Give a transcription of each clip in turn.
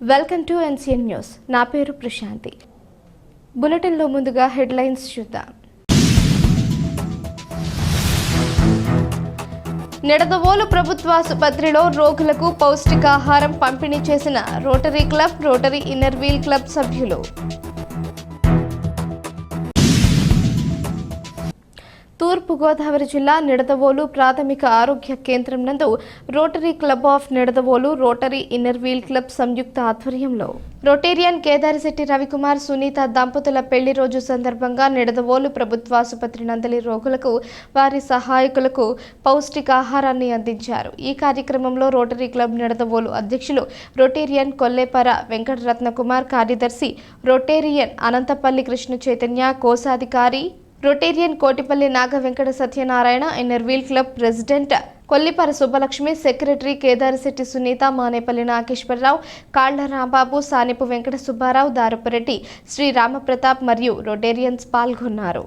Welcome to NCN news. నా పేరు ప్రశాంతి. బులెటిన్లో ముందుగా హెడ్లైన్స్ చూద్దాం. నిడదవోలు ప్రభుత్వాసుపత్రిలో రోగులకు పౌష్టికాహారం పంపిణీ చేసిన rotary club, rotary inner wheel club సభ్యులు. తూర్పుగోదావరి జిల్లా నిడదవోలు ప్రాథమిక ఆరోగ్య కేంద్రం నందు rotary club of Nidadavolu, rotary inner wheel club సంయుక్త ఆధ్వర్యంలో రొటేరియన్ కేదారిశెట్టి రవికుమార్, సునీత దంపతుల పెళ్లి రోజు సందర్భంగా నిడదవోలు ప్రభుత్వాసుపత్రి నందలి రోగులకు, వారి సహాయకులకు పౌష్టికాహారాన్ని అందించారు. ఈ కార్యక్రమంలో రోటరీ క్లబ్ నిడదవోలు అధ్యక్షులు రొటేరియన్ కొల్లేపర వెంకటరత్న కుమార్, కార్యదర్శి రొటేరియన్ అనంతపల్లి కృష్ణ చైతన్య, కోశాధికారి rotarian Kotipalli Naga Venkata Satyanarayana, inner wheel club president Kollipara Subbalakshmi, secretary Kedarisetti Sunitha, Manepalli Nageswararao, Kalla Rambabu, సానిపు Venkata Subbarao, Darapureddy, Shri రామప్రతాప్ మరియు రొటేరియన్స్ పాల్గొన్నారు.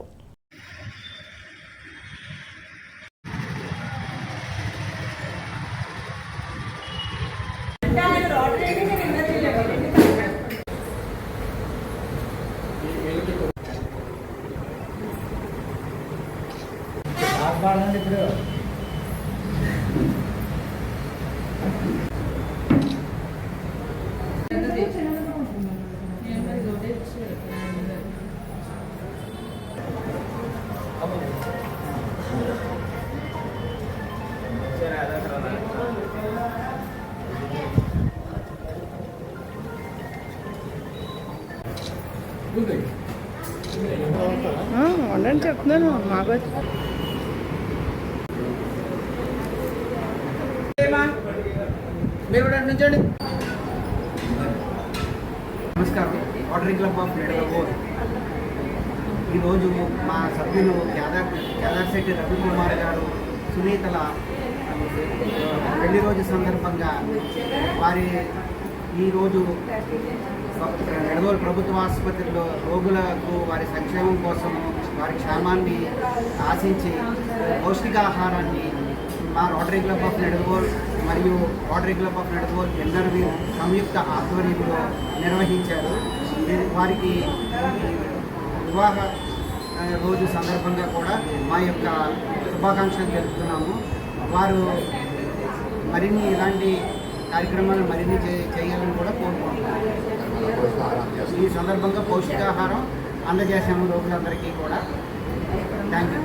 ఇప్పుడు వండని చెప్తున్నాను మాకు మీరు కూడా నుంచండి. నమస్కారం. రోటరీ క్లబ్ ఆఫ్ నిడదవోలు ఈరోజు మా సభ్యులు కేదారిశెట్టి రవికుమార్ గారు, సునీతల పెళ్లి రోజు సందర్భంగా వారి ఈరోజు నిడదవోలు ప్రభుత్వ ఆసుపత్రిలో రోగులకు వారి సంక్షేమం కోసము, వారి క్షేమాన్ని ఆశించి పౌష్టికాహారాన్ని మా రోటరీ క్లబ్ ఆఫ్ నిడదవోలు మరియు rotary club of Nidadavolu inner wheel సంయుక్త ఆధ్వర్యంలో నిర్వహించారు. వారికి వివాహ రోజు సందర్భంగా కూడా మా యొక్క శుభాకాంక్షలు తెలుపుతున్నాము. వారు మరిన్ని ఇలాంటి కార్యక్రమాలు మరిన్ని చేయాలని కూడా కోరుకుంటున్నాము. ఈ సందర్భంగా పౌష్టికాహారం అందజేసాము రోగులందరికీ కూడా. Thank you.